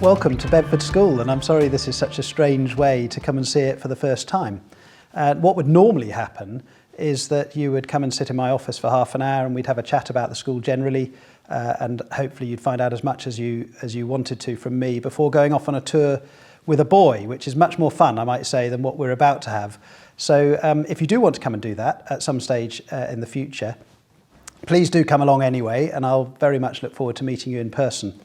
Welcome to Bedford School, and I'm sorry this is such a strange way to come and see it for the first time. What would normally happen is that you would come and sit in my office for half an hour and we'd have a chat about the school generally, and hopefully you'd find out as much as you wanted to from me before going off on a tour with a boy, which is much more fun, I might say, than what we're about to have. So if you do want to come and do that at some stage in the future, please do come along anyway, and I'll very much look forward to meeting you in person.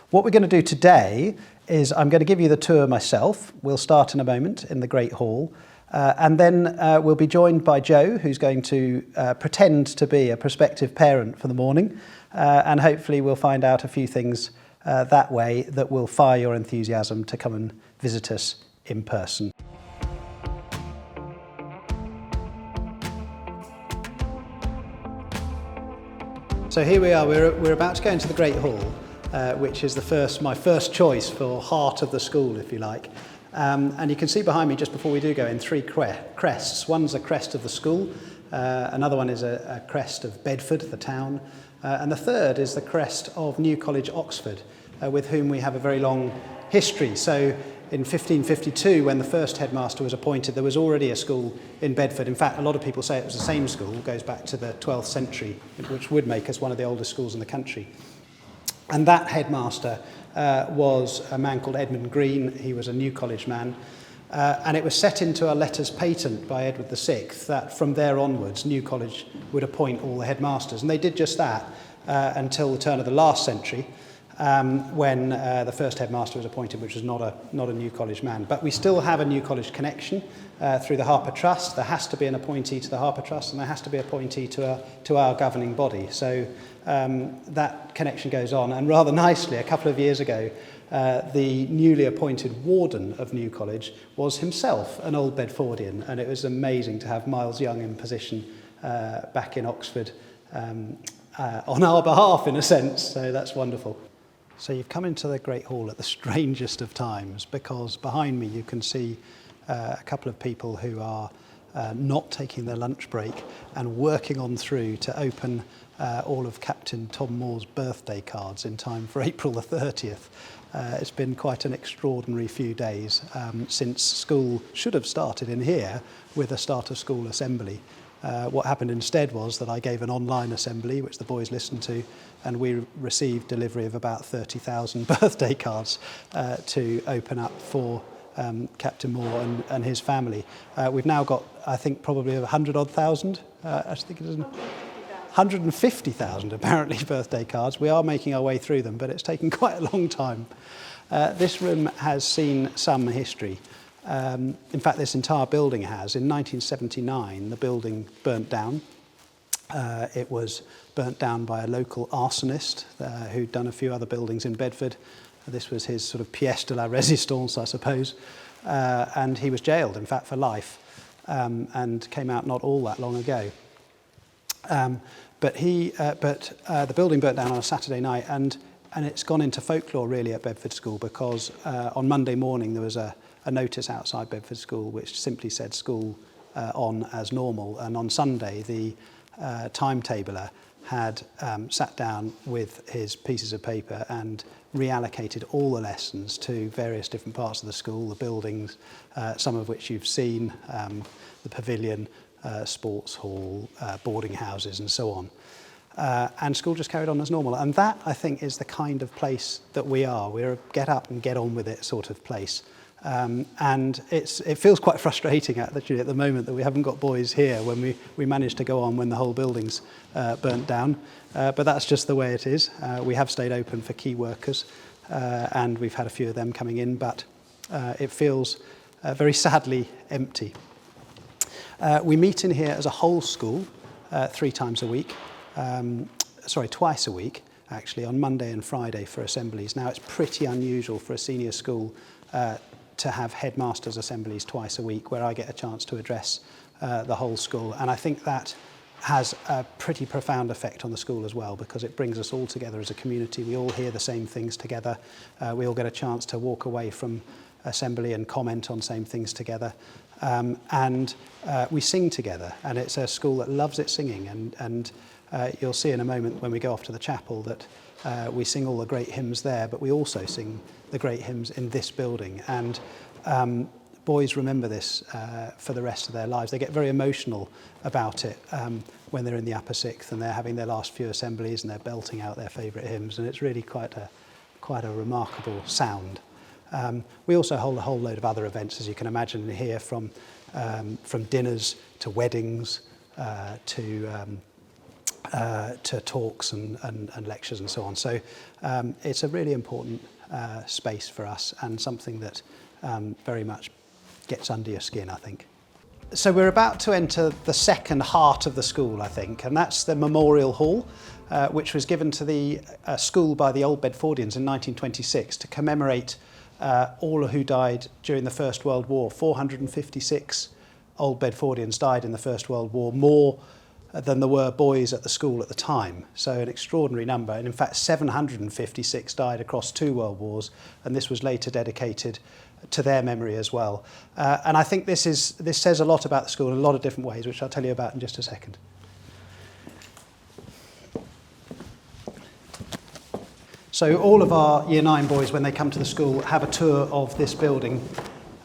What we're going to do today is I'm going to give you the tour myself. We'll start in a moment in the Great Hall, and then we'll be joined by Joe, who's going to pretend to be a prospective parent for the morning, and hopefully we'll find out a few things that way that will fire your enthusiasm to come and visit us in person. So here we are, we're about to go into the Great Hall, which is my first choice for heart of the school, if you like. And you can see behind me, just before we do go in, three crests. One's a crest of the school, another one is a crest of Bedford, the town, and the third is the crest of New College, Oxford, with whom we have a very long history. So in 1552, when the first headmaster was appointed, there was already a school in Bedford. In fact, a lot of people say it was the same school, it goes back to the 12th century, which would make us one of the oldest schools in the country. And that headmaster was a man called Edmund Green. He was a New College man. And it was set into a letters patent by Edward VI that from there onwards, New College would appoint all the headmasters. And they did just that until the turn of the last century, when the first headmaster was appointed, which was not a New College man. But we still have a New College connection through the Harper Trust. There has to be an appointee to the Harper Trust, and there has to be an appointee to our governing body. So that connection goes on. And rather nicely, a couple of years ago, the newly appointed warden of New College was himself an old Bedfordian, and it was amazing to have Miles Young in position back in Oxford on our behalf, in a sense. So that's wonderful. So you've come into the Great Hall at the strangest of times, because behind me you can see a couple of people who are not taking their lunch break and working on through to open all of Captain Tom Moore's birthday cards in time for April the 30th. It's been quite an extraordinary few days since school should have started in here with a start of school assembly. What happened instead was that I gave an online assembly, which the boys listened to, and we received delivery of about 30,000 birthday cards to open up for Captain Moore and his family. We've now got, I think, probably 100-odd thousand. I think it is 150,000 apparently birthday cards. We are making our way through them, but it's taken quite a long time. This room has seen some history. In fact, this entire building has. In 1979, the building burnt down. It was burnt down by a local arsonist who'd done a few other buildings in Bedford. This was his sort of pièce de la résistance, I suppose. And he was jailed, in fact, for life, and came out not all that long ago. But the building burnt down on a Saturday night, and it's gone into folklore really at Bedford School, because on Monday morning there was a notice outside Bedford School which simply said school on as normal, and on Sunday the timetabler had sat down with his pieces of paper and reallocated all the lessons to various different parts of the school, the buildings, some of which you've seen, the pavilion, sports hall, boarding houses and so on. And school just carried on as normal. And that, I think, is the kind of place that we are. We're a get up and get on with it sort of place. And it feels quite frustrating actually at the moment that we haven't got boys here when we managed to go on when the whole building's burnt down. But that's just the way it is. We have stayed open for key workers, and we've had a few of them coming in, but it feels very sadly empty. We meet in here as a whole school 3 times a week. Twice a week, actually, on Monday and Friday for assemblies. Now, it's pretty unusual for a senior school to have headmasters' assemblies twice a week, where I get a chance to address the whole school. And I think that has a pretty profound effect on the school as well, because it brings us all together as a community. We all hear the same things together. We all get a chance to walk away from assembly and comment on same things together. And we sing together, and it's a school that loves its singing, and you'll see in a moment when we go off to the chapel that We sing all the great hymns there, but we also sing the great hymns in this building. And boys remember this for the rest of their lives. They get very emotional about it when they're in the upper sixth and they're having their last few assemblies and they're belting out their favourite hymns, and it's really quite a remarkable sound. We also hold a whole load of other events, as you can imagine here, from dinners to weddings to talks and lectures and so on. So it's a really important space for us, and something that very much gets under your skin, I think. So we're about to enter the second heart of the school, I think, and that's the Memorial Hall, which was given to the school by the Old Bedfordians in 1926 to commemorate all who died during the First World War. 456 Old Bedfordians died in the First World War, more than there were boys at the school at the time. So an extraordinary number. And in fact, 756 died across 2 world wars, and this was later dedicated to their memory as well. And I think this says a lot about the school in a lot of different ways, which I'll tell you about in just a second. So all of our Year 9 boys, when they come to the school, have a tour of this building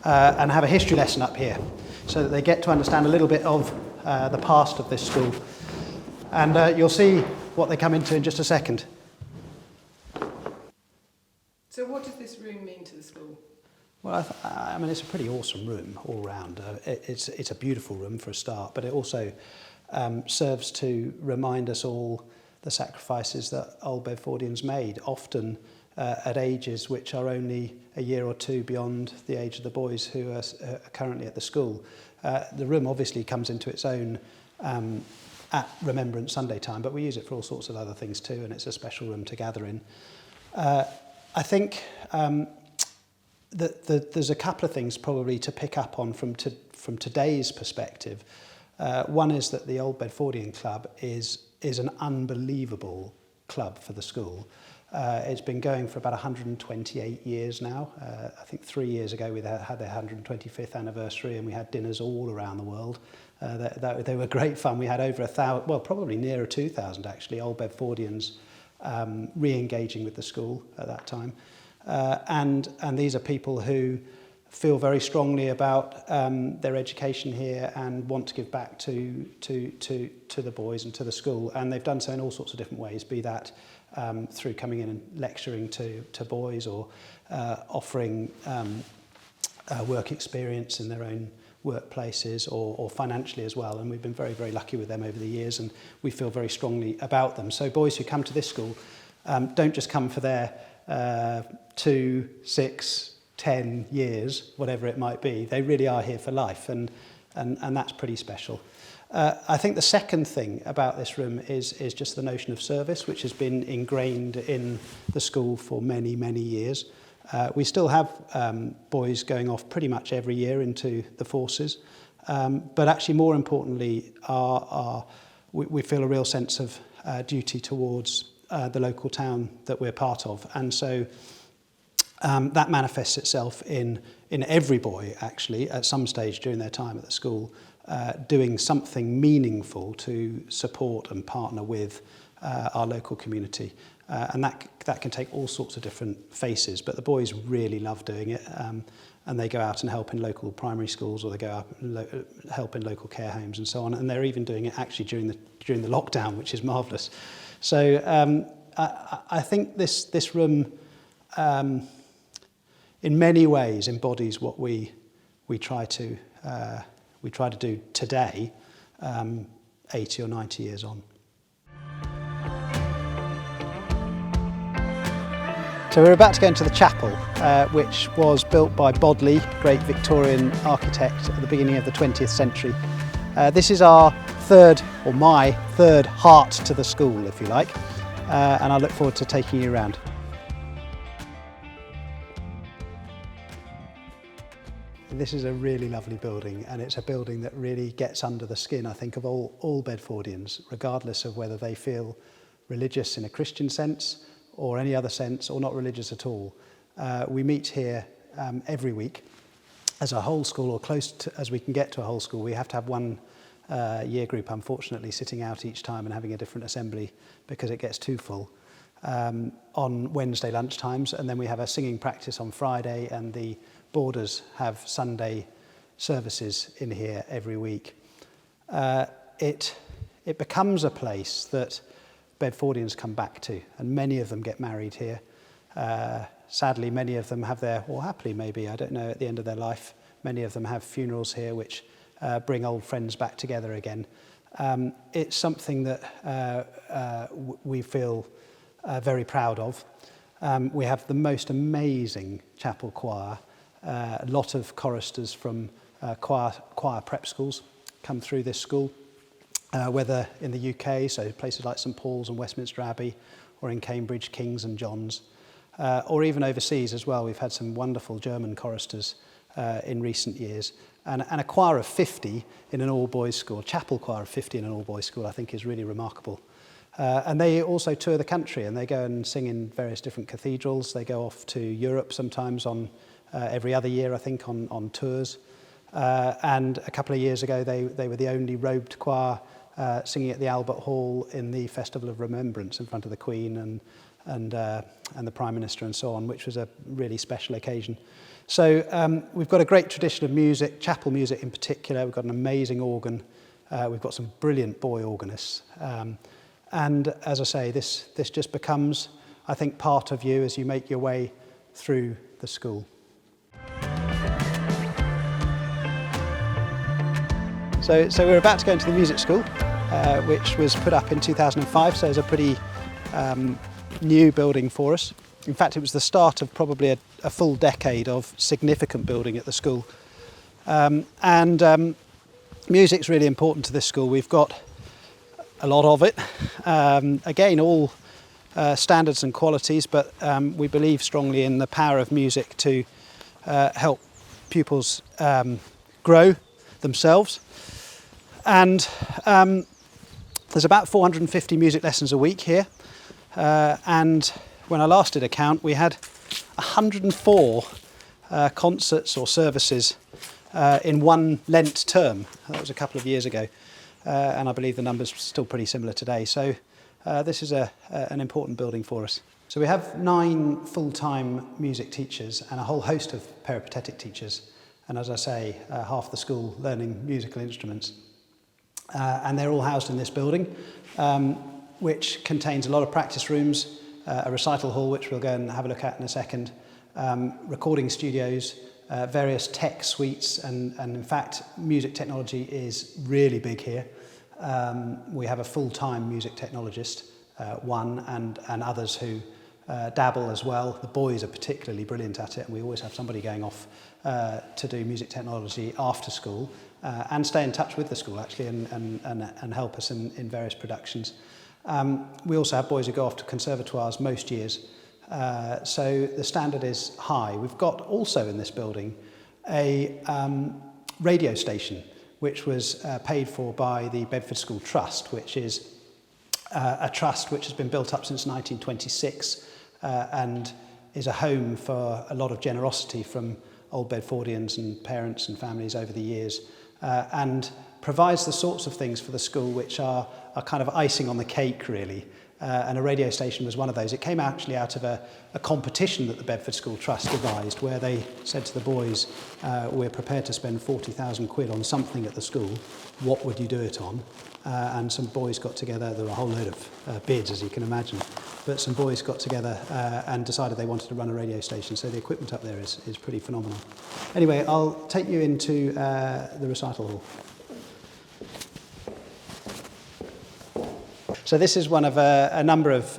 and have a history lesson up here, so that they get to understand a little bit of the past of this school. And you'll see what they come into in just a second. So what does this room mean to the school? Well, I mean, it's a pretty awesome room all round. It's a beautiful room for a start, but it also serves to remind us all the sacrifices that Old Bedfordians made, often at ages which are only a year or two beyond the age of the boys who are currently at the school. The room obviously comes into its own at Remembrance Sunday time, but we use it for all sorts of other things too, and it's a special room to gather in. I think that there's a couple of things probably to pick up on from today's perspective. One is that the Old Bedfordian Club is an unbelievable club for the school. It's been going for about 128 years now. I think 3 years ago we had their 125th anniversary, and we had dinners all around the world. They were great fun. We had over 1,000, well, probably nearer 2,000 actually, Old Bedfordians re-engaging with the school at that time. And these are people who feel very strongly about their education here and want to give back to the boys and to the school. And they've done so in all sorts of different ways, be that through coming in and lecturing to boys, or offering work experience in their own workplaces, or financially as well. And we've been very, very lucky with them over the years, and we feel very strongly about them. So boys who come to this school don't just come for their 2, 6, 10 years, whatever it might be. They really are here for life, and that's pretty special. I think the second thing about this room is just the notion of service, which has been ingrained in the school for many, many years. We still have boys going off pretty much every year into the forces, but actually more importantly, we feel a real sense of duty towards the local town that we're part of. And so that manifests itself in every boy, actually, at some stage during their time at the school, doing something meaningful to support and partner with our local community. And that can take all sorts of different faces, but the boys really love doing it. And they go out and help in local primary schools, or they go out and help in local care homes and so on. And they're even doing it actually during the lockdown, which is marvellous. So I think this room, in many ways, embodies what we try to do today, 80 or 90 years on. So we're about to go into the chapel, which was built by Bodley, great Victorian architect at the beginning of the 20th century. This is our my third heart to the school, if you like, and I look forward to taking you around. This is a really lovely building, and it's a building that really gets under the skin, I think, of all Bedfordians, regardless of whether they feel religious in a Christian sense or any other sense, or not religious at all. We meet here every week as a whole school, or close to, as we can get to a whole school. We have to have one year group, unfortunately, sitting out each time and having a different assembly because it gets too full. on Wednesday lunchtimes, and then we have a singing practice on Friday, and the boarders have Sunday services in here every week. It becomes a place that Bedfordians come back to, and many of them get married here. Sadly, many of them have their, or happily maybe, I don't know, at the end of their life, many of them have funerals here which bring old friends back together again. It's something that we feel very proud of. We have the most amazing chapel choir. A lot of choristers from choir prep schools come through this school, whether in the UK, so places like St Paul's and Westminster Abbey, or in Cambridge, King's and John's, or even overseas as well. We've had some wonderful German choristers in recent years. And a choir of 50 in an all-boys school, a chapel choir of 50 in an all-boys school, I think is really remarkable. And they also tour the country, and they go and sing in various different cathedrals. They go off to Europe sometimes on every other year, I think, on tours. And a couple of years ago, they were the only robed choir singing at the Albert Hall in the Festival of Remembrance in front of the Queen and the Prime Minister and so on, which was a really special occasion. So we've got a great tradition of music, chapel music in particular. We've got an amazing organ. We've got some brilliant boy organists. And as I say, this just becomes, I think, part of you as you make your way through the school. So we're about to go into the music school, which was put up in 2005, so it's a pretty new building for us. In fact, it was the start of probably a full decade of significant building at the school. Music's really important to this school. We've got a lot of it. Again, all standards and qualities, but we believe strongly in the power of music to help pupils grow themselves. And there's about 450 music lessons a week here. And when I last did a count, we had 104 concerts or services in one Lent term. That was a couple of years ago. And I believe the number's still pretty similar today. So this is an important building for us. So we have 9 full-time music teachers and a whole host of peripatetic teachers. And as I say, half the school learning musical instruments. And they're all housed in this building, which contains a lot of practice rooms, a recital hall, which we'll go and have a look at in a second, recording studios, various tech suites, and in fact, music technology is really big here. We have a full-time music technologist, one, and others who dabble as well. The boys are particularly brilliant at it, and we always have somebody going off to do music technology after school, and stay in touch with the school, actually, and help us in various productions. We also have boys who go off to conservatoires most years, so the standard is high. We've got also in this building a radio station, which was paid for by the Bedford School Trust, which is a trust which has been built up since 1926 and is a home for a lot of generosity from old Bedfordians and parents and families over the years, and provides the sorts of things for the school which are kind of icing on the cake, really. And a radio station was one of those. It came actually out of a competition that the Bedford School Trust devised, where they said to the boys, we're prepared to spend 40,000 quid on something at the school. What would you do it on? And some boys got together. There were a whole load of bids, as you can imagine. But some boys got together and decided they wanted to run a radio station. So the equipment up there is pretty phenomenal. Anyway, I'll take you into the recital hall. So this is one of a number of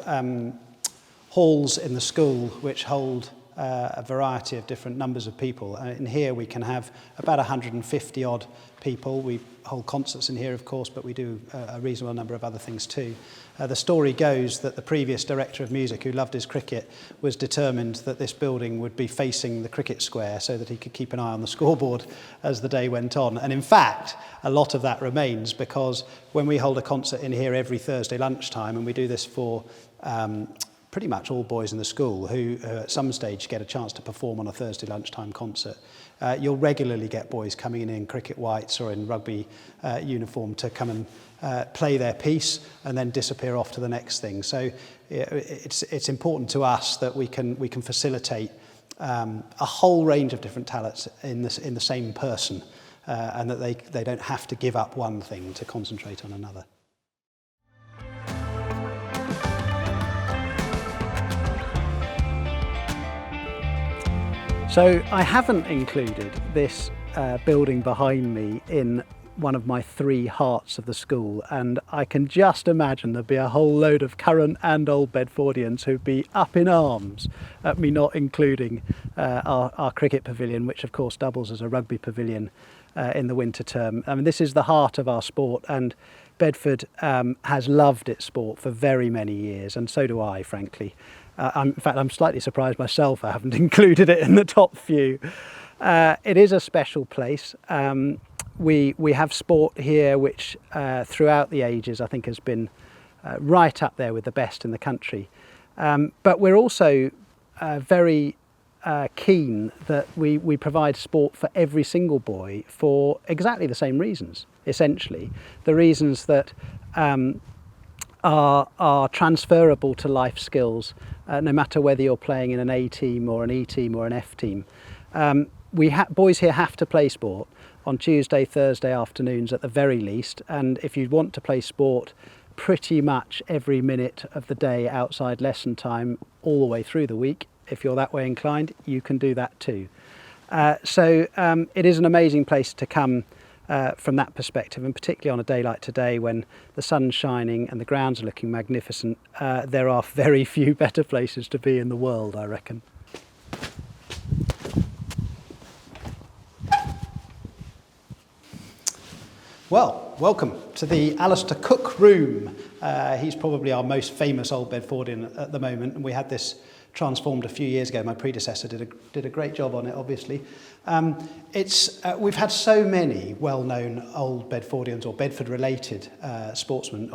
halls in the school which hold a variety of different numbers of people. In here we can have about 150 odd people. We hold concerts in here, of course, but we do a reasonable number of other things too. The story goes that the previous director of music, who loved his cricket, was determined that this building would be facing the cricket square so that he could keep an eye on the scoreboard as the day went on. And in fact, a lot of that remains, because when we hold a concert in here every Thursday lunchtime, and we do this for pretty much all boys in the school who at some stage get a chance to perform on a Thursday lunchtime concert. You'll regularly get boys coming in cricket whites or in rugby uniform to come and play their piece and then disappear off to the next thing. So it's important to us that we can facilitate a whole range of different talents in the same person, and that they don't have to give up one thing to concentrate on another. So I haven't included this building behind me in one of my 3 hearts of the school, and I can just imagine there'd be a whole load of current and old Bedfordians who'd be up in arms at me not including our cricket pavilion, which of course doubles as a rugby pavilion in the winter term. I mean, this is the heart of our sport, and Bedford has loved its sport for very many years, and so do I, frankly. In fact, I'm slightly surprised myself I haven't included it in the top few. It is a special place. We have sport here which throughout the ages I think has been right up there with the best in the country. But we're also very keen that we provide sport for every single boy for exactly the same reasons, essentially. The reasons that are transferable to life skills, no matter whether you're playing in an A team or an E team or an F team. Boys here have to play sport on Tuesday, Thursday afternoons at the very least, and if you want to play sport pretty much every minute of the day outside lesson time all the way through the week, if you're that way inclined, you can do that too. So it is an amazing place to come from that perspective, and particularly on a day like today when the sun's shining and the grounds are looking magnificent. There are very few better places to be in the world, I reckon. Well, welcome to the Alistair Cook room. He's probably our most famous old Bedfordian at the moment, and we had this transformed a few years ago. My predecessor did a great job on it, obviously. We've had so many well-known old Bedfordians or Bedford-related sportsmen.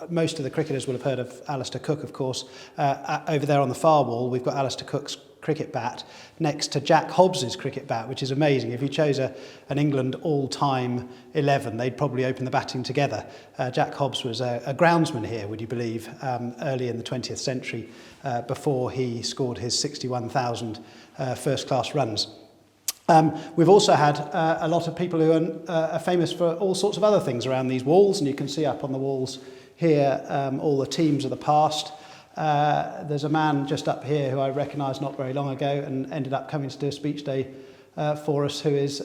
Most of the cricketers will have heard of Alistair Cook, of course. Over there on the far wall, we've got Alistair Cook's cricket bat next to Jack Hobbs's cricket bat, which is amazing. If you chose an England all-time 11, they'd probably open the batting together. Jack Hobbs was a groundsman here, would you believe, early in the 20th century, before he scored his 61,000 first-class runs. We've also had a lot of people who are famous for all sorts of other things around these walls, and you can see up on the walls here all the teams of the past. There's a man just up here who I recognised not very long ago and ended up coming to do a speech day for us, who is,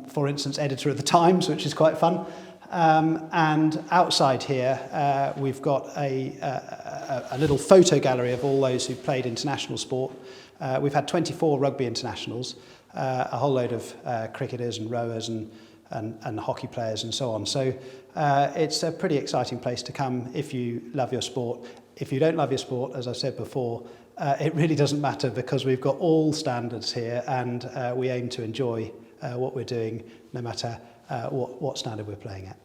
for instance, editor of the Times, which is quite fun. And outside here, we've got a little photo gallery of all those who played international sport. We've had 24 rugby internationals, a whole load of cricketers and rowers and hockey players and so on. So it's a pretty exciting place to come if you love your sport. If you don't love your sport, as I said before, it really doesn't matter, because we've got all standards here, and we aim to enjoy what we're doing, no matter what standard we're playing at.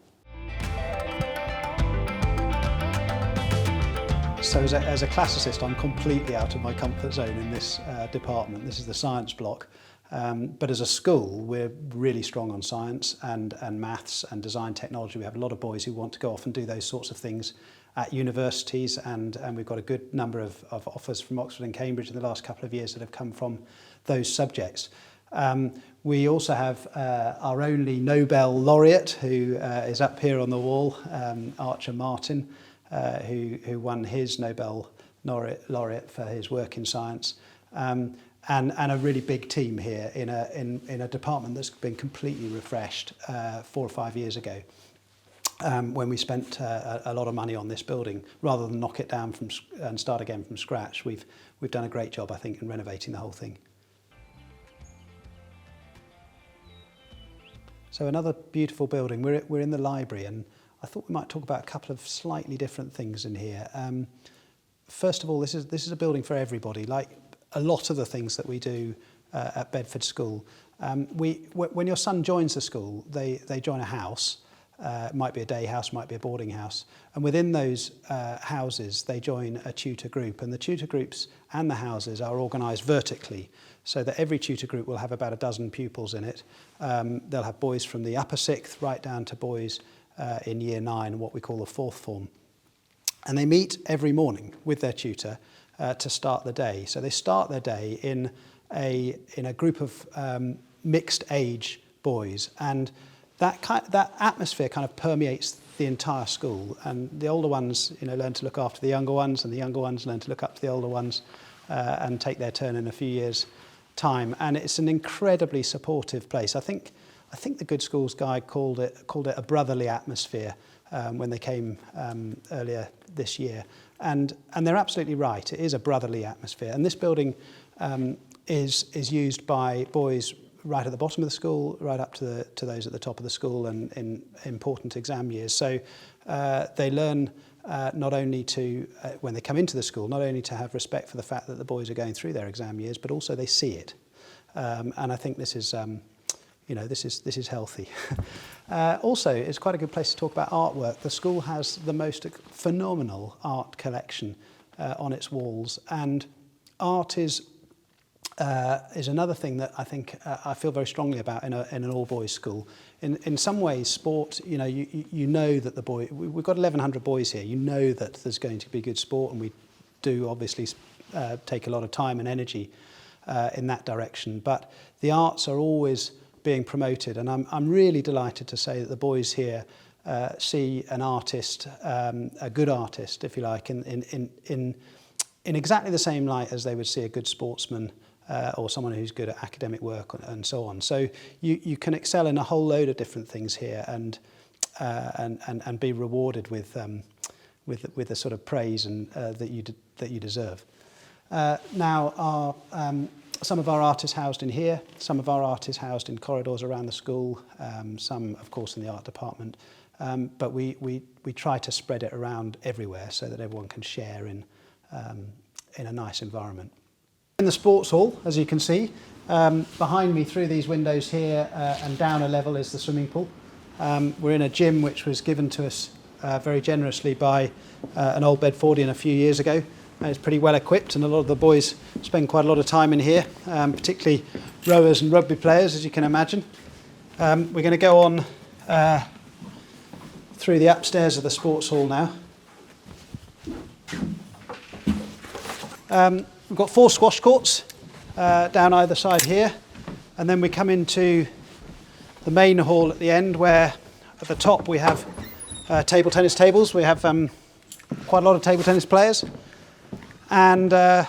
So as a classicist, I'm completely out of my comfort zone in this department. This is the science block. But as a school, we're really strong on science and maths and design technology. We have a lot of boys who want to go off and do those sorts of things at universities, and we've got a good number of offers from Oxford and Cambridge in the last couple of years that have come from those subjects. We also have our only Nobel laureate, who is up here on the wall, Archer Martin, who won his Nobel laureate for his work in science. And a really big team here in a department that's been completely refreshed 4 or 5 years ago, when we spent a lot of money on this building. Rather than knock it down and start again from scratch, we've done a great job, I think, in renovating the whole thing. So another beautiful building. We're in the library, and I thought we might talk about a couple of slightly different things in here. First of all, this is a building for everybody. Like a lot of the things that we do at Bedford School, when your son joins the school, they join a house, It might be a day house, might be a boarding house. And within those houses, they join a tutor group. And the tutor groups and the houses are organised vertically, so that every tutor group will have about a dozen pupils in it. They'll have boys from the upper sixth right down to boys in year 9, what we call the fourth form. And they meet every morning with their tutor to start the day. So they start their day in a group of mixed age boys, and that atmosphere kind of permeates the entire school. And the older ones, learn to look after the younger ones, and the younger ones learn to look up to the older ones and take their turn in a few years' time. And it's an incredibly supportive place. I think the Good Schools Guide called it a brotherly atmosphere when they came earlier this year. And they're absolutely right. It is a brotherly atmosphere. And this building is used by boys right at the bottom of the school, right up to those at the top of the school and in important exam years. So they learn not only to, when they come into the school, not only to have respect for the fact that the boys are going through their exam years, but also they see it. And I think this is, this is healthy. Also, it's quite a good place to talk about artwork. The school has the most phenomenal art collection on its walls, and art is another thing that I think I feel very strongly about in an all-boys school. In some ways, sport, you know that we've got 1,100 boys here. You know that there's going to be good sport, and we do obviously take a lot of time and energy in that direction. But the arts are always being promoted, and I'm really delighted to say that the boys here see an artist, a good artist, if you like, in exactly the same light as they would see a good sportsman or someone who's good at academic work and so on. So you can excel in a whole load of different things here and be rewarded with the sort of praise and that you deserve. Now, some of our art is housed in here, some of our art is housed in corridors around the school, some, of course, in the art department, but we try to spread it around everywhere so that everyone can share in a nice environment. In the sports hall, as you can see, behind me through these windows here and down a level is the swimming pool. We're in a gym which was given to us very generously by an old Bedfordian a few years ago. It's pretty well equipped, and a lot of the boys spend quite a lot of time in here, particularly rowers and rugby players, as you can imagine. We're going to go on through the upstairs of the sports hall now. We've got 4 squash courts down either side here, and then we come into the main hall at the end, where at the top we have table tennis tables. We have quite a lot of table tennis players. And a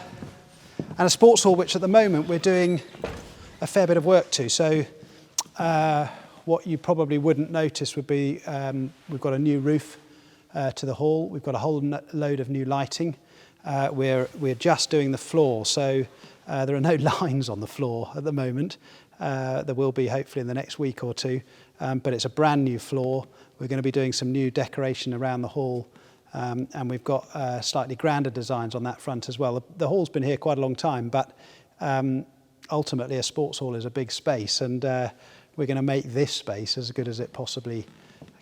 sports hall which at the moment we're doing a fair bit of work to. So what you probably wouldn't notice would be we've got a new roof to the hall. We've got a whole load of new lighting. We're just doing the floor, so there are no lines on the floor at the moment. There will be hopefully in the next week or two, but it's a brand new floor. We're going to be doing some new decoration around the hall. And we've got slightly grander designs on that front as well. The hall's been here quite a long time, but ultimately a sports hall is a big space, and we're going to make this space as good as it possibly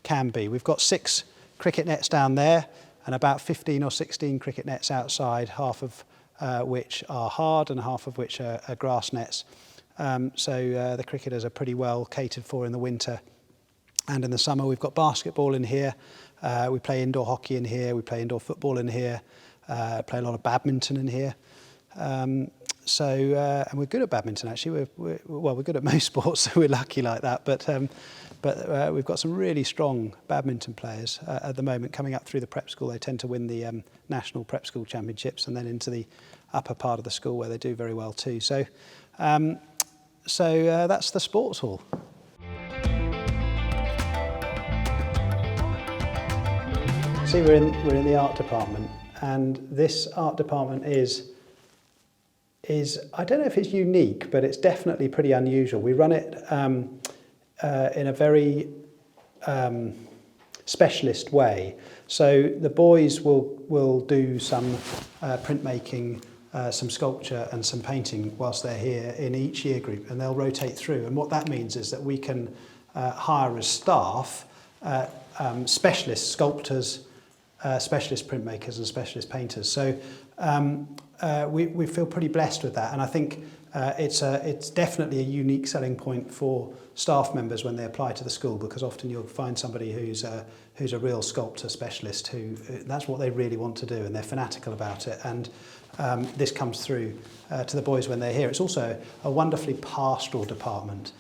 can be. We've got 6 cricket nets down there and about 15 or 16 cricket nets outside, half of which are hard and half of which are grass nets. So the cricketers are pretty well catered for in the winter. And in the summer we've got basketball in here. We play indoor hockey in here, we play indoor football in here, play a lot of badminton in here. And we're good at badminton actually. We're good at most sports, so we're lucky like that. But we've got some really strong badminton players at the moment coming up through the prep school. They tend to win the national prep school championships, and then into the upper part of the school where they do very well too. So that's the sports hall. See, we're in the art department, and this art department is I don't know if it's unique, but it's definitely pretty unusual. We run it in a very specialist way. So the boys will do some printmaking, some sculpture and some painting whilst they're here in each year group, and they'll rotate through. And what that means is that we can hire as staff specialist sculptors, specialist printmakers and specialist painters. So we feel pretty blessed with that, and I think it's definitely a unique selling point for staff members when they apply to the school, because often you'll find somebody who's a real sculptor specialist who that's what they really want to do and they're fanatical about it, and this comes through to the boys when they're here. It's also a wonderfully pastoral department.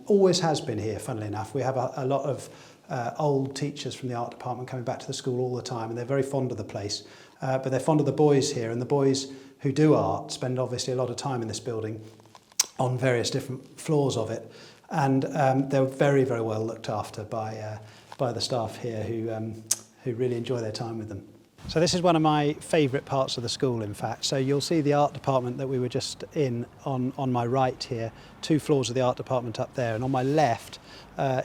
Always has been here, funnily enough. We have a lot of old teachers from the art department coming back to the school all the time, and they're very fond of the place. But they're fond of the boys here, and the boys who do art spend obviously a lot of time in this building on various different floors of it. And they're very, very well looked after by the staff here who really enjoy their time with them. So this is one of my favourite parts of the school, in fact. So you'll see the art department that we were just in on my right here, 2 floors of the art department up there, and on my left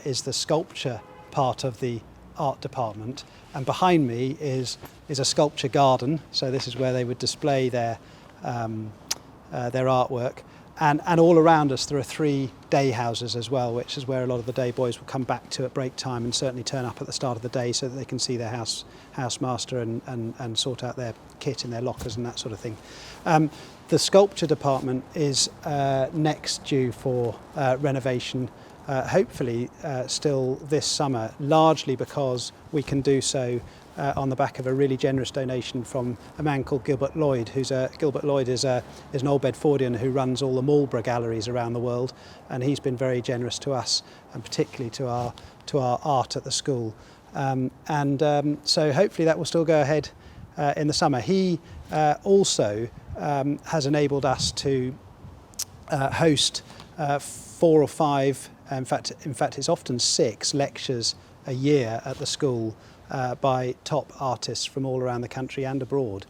is the sculpture part of the art department, and behind me is a sculpture garden. So this is where they would display their artwork. And all around us there are 3 day houses as well, which is where a lot of the day boys will come back to at break time and certainly turn up at the start of the day so that they can see their housemaster and sort out their kit in their lockers and that sort of thing. The sculpture department is next due for renovation, hopefully still this summer, largely because we can do so on the back of a really generous donation from a man called Gilbert Lloyd. Gilbert Lloyd is an old Bedfordian who runs all the Marlborough galleries around the world, and he's been very generous to us, and particularly to our art at the school. So hopefully that will still go ahead in the summer. He also has enabled us to host 4 or 5, in fact it's often 6 lectures a year at the school by top artists from all around the country and abroad,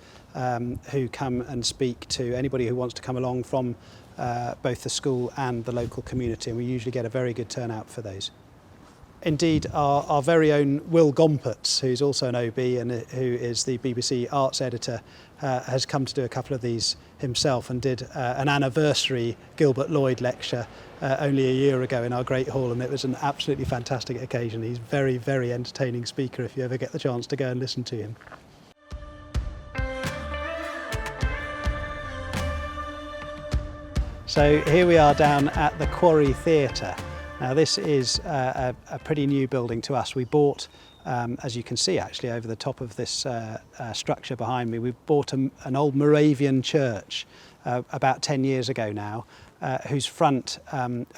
who come and speak to anybody who wants to come along from both the school and the local community, and we usually get a very good turnout for those. Indeed, our very own Will Gompertz, who's also an OB and who is the BBC Arts editor, has come to do a couple of these himself and did an anniversary Gilbert Lloyd lecture only a year ago in our Great Hall, and it was an absolutely fantastic occasion. He's a very, very entertaining speaker if you ever get the chance to go and listen to him. So here we are down at the Quarry Theatre. Now this is a pretty new building to us. We bought, as you can see actually over the top of this structure behind me, we bought an old Moravian church about 10 years ago now, whose front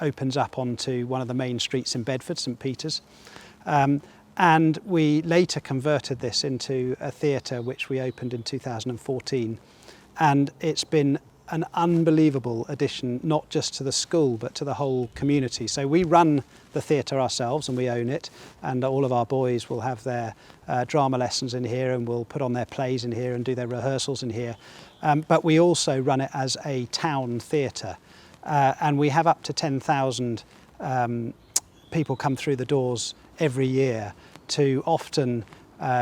opens up onto one of the main streets in Bedford, St Peter's. And we later converted this into a theatre which we opened in 2014. And it's been an unbelievable addition, not just to the school, but to the whole community. So we run the theatre ourselves and we own it, and all of our boys will have their drama lessons in here, and will put on their plays in here and do their rehearsals in here. But we also run it as a town theatre, and we have up to 10,000 people come through the doors every year to often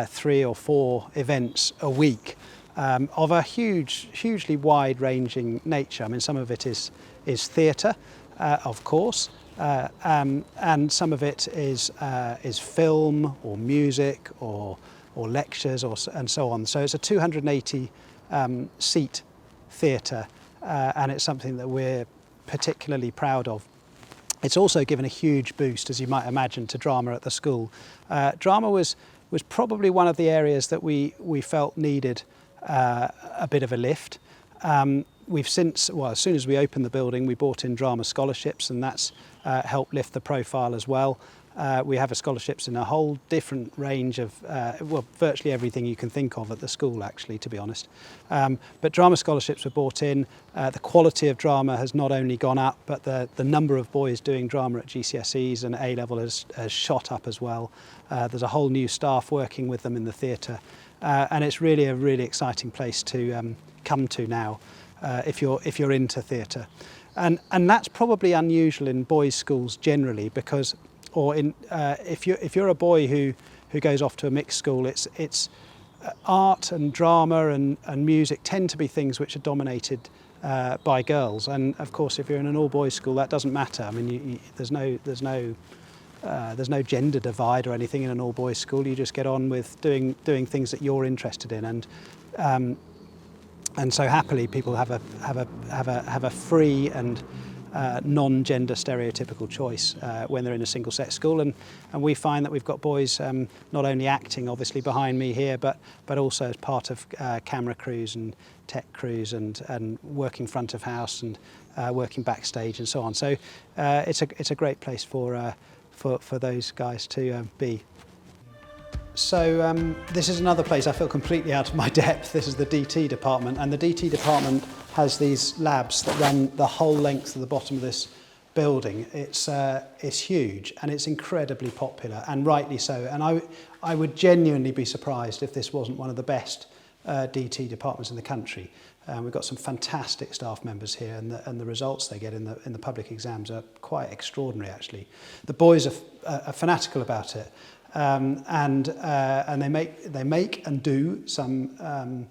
3 or 4 events a week. Of a hugely wide-ranging nature. I mean, some of it is theatre, of course, and some of it is film or music or lectures and so on. So it's a 280 seat theatre, and it's something that we're particularly proud of. It's also given a huge boost, as you might imagine, to drama at the school. Drama was probably one of the areas that we felt needed a bit of a lift. We've since, well, as soon as we opened the building, we brought in drama scholarships, and that's helped lift the profile as well. We have scholarships in a whole different range of, well, virtually everything you can think of at the school, actually, to be honest. But drama scholarships were brought in. The quality of drama has not only gone up, but the number of boys doing drama at GCSEs and A-level has shot up as well. There's a whole new staff working with them in the theatre. And it's really a really exciting place to come to now if you're into theatre, and that's probably unusual in boys' schools generally, because, or in if you're a boy who goes off to a mixed school, it's art and drama and music tend to be things which are dominated by girls, and of course if you're in an all boys school that doesn't matter. I mean there's no there's no gender divide or anything in an all-boys school. You just get on with doing things that you're interested in, and so happily people have a free and non-gender stereotypical choice when they're in a single-sex school, and we find that we've got boys not only acting obviously behind me here, but also as part of camera crews and tech crews and working front of house and working backstage and so on. So it's a great place for those guys to be. So this is another place I feel completely out of my depth. This is the DT department, and the DT department has these labs that run the whole length of the bottom of this building. It's huge and it's incredibly popular, and rightly so. And I would genuinely be surprised if this wasn't one of the best DT departments in the country. We've got some fantastic staff members here, and the results they get in the public exams are quite extraordinary. Actually, the boys are fanatical about it. And they make and do some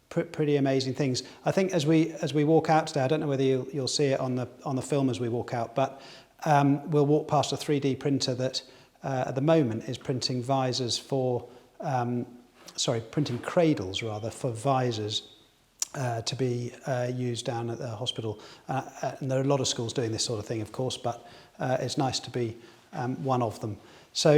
pretty amazing things. I think as we walk out today, I don't know whether you'll see it on the film as we walk out, but we'll walk past a 3D printer that at the moment is printing visors for printing cradles rather for visors to be used down at the hospital. And there are a lot of schools doing this sort of thing, of course, but it's nice to be one of them. So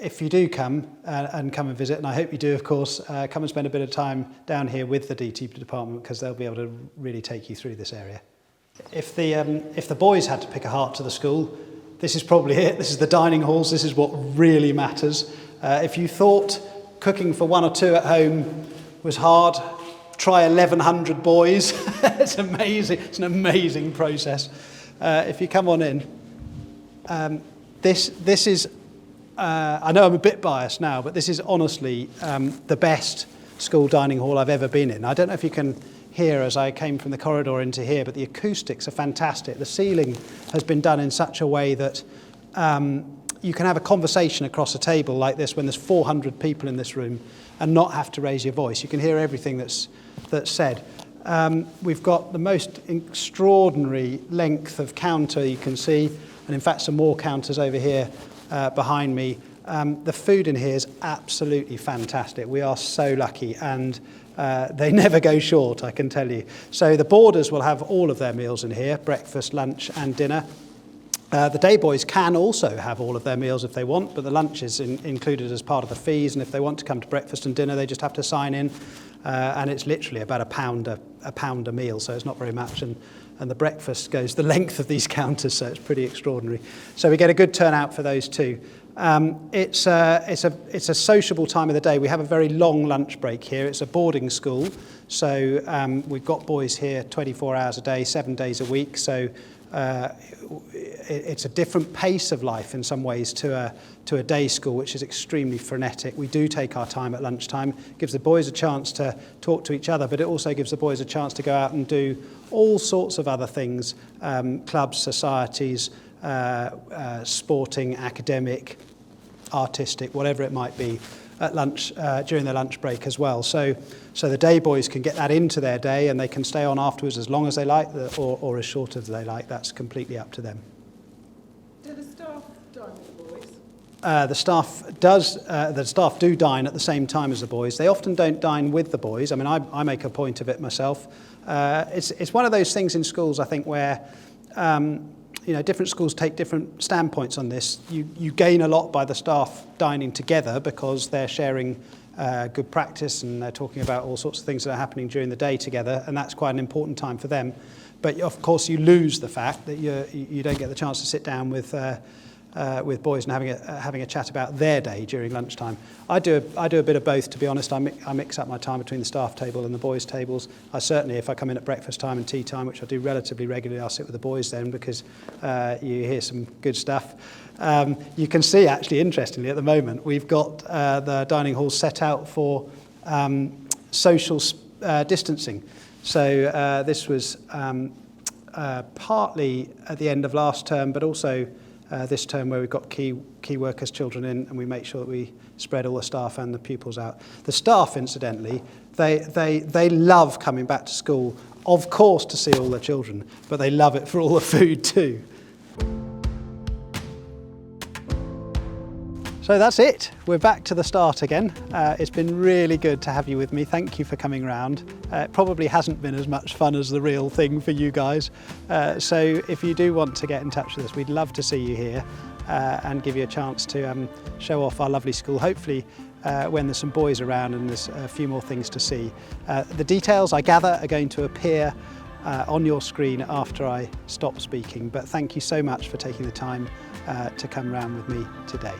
if you do come and visit, and I hope you do, of course, come and spend a bit of time down here with the DT department, because they'll be able to really take you through this area. If the boys had to pick a heart to the school, this is probably it. This is the dining halls. This is what really matters. If you thought cooking for one or two at home was hard, try 1,100 boys. It's amazing. It's an amazing process. If you come on in, this is. I know I'm a bit biased now, but this is honestly the best school dining hall I've ever been in. I don't know if you can hear as I came from the corridor into here, but the acoustics are fantastic. The ceiling has been done in such a way that you can have a conversation across a table like this when there's 400 people in this room and not have to raise your voice. You can hear everything that's said. We've got the most extraordinary length of counter you can see, and in fact some more counters over here behind me. The food in here is absolutely fantastic. We are so lucky, and they never go short, I can tell you. So the boarders will have all of their meals in here, breakfast, lunch and dinner. The day boys can also have all of their meals if they want, but the lunch is included as part of the fees, and if they want to come to breakfast and dinner, they just have to sign in, and it's literally about a pound a meal, so it's not very much, and the breakfast goes the length of these counters, so it's pretty extraordinary. So we get a good turnout for those too. It's a sociable time of the day. We have a very long lunch break here. It's a boarding school, so we've got boys here 24 hours a day, 7 days a week, so it's a different pace of life in some ways to a day school, which is extremely frenetic. We do take our time at lunchtime. It gives the boys a chance to talk to each other, but it also gives the boys a chance to go out and do all sorts of other things, clubs, societies, sporting, academic, artistic, whatever it might be, at lunch, during their lunch break as well. So the day boys can get that into their day, and they can stay on afterwards as long as they like, or as short as they like. That's completely up to them. Do the staff dine with the boys? The staff do dine at the same time as the boys. They often don't dine with the boys. I mean, I make a point of it myself. It's one of those things in schools, I think, where different schools take different standpoints on this. You gain a lot by the staff dining together because they're sharing good practice, and they're talking about all sorts of things that are happening during the day together, and that's quite an important time for them. But of course you lose the fact that you don't get the chance to sit down with boys and having a chat about their day during lunchtime. I do a bit of both, to be honest. I mix up my time between the staff table and the boys' tables. I certainly, if I come in at breakfast time and tea time, which I do relatively regularly, I'll sit with the boys then, because you hear some good stuff. You can see, actually, interestingly, at the moment, we've got the dining hall set out for social distancing. So this was partly at the end of last term, but also this term where we've got key workers' children in, and we make sure that we spread all the staff and the pupils out. The staff, incidentally, they love coming back to school, of course, to see all the children, but they love it for all the food too. So that's it. We're back to the start again. It's been really good to have you with me. Thank you for coming round. It probably hasn't been as much fun as the real thing for you guys. So if you do want to get in touch with us, we'd love to see you here and give you a chance to show off our lovely school. Hopefully when there's some boys around and there's a few more things to see. The details, I gather, are going to appear on your screen after I stop speaking. But thank you so much for taking the time to come round with me today.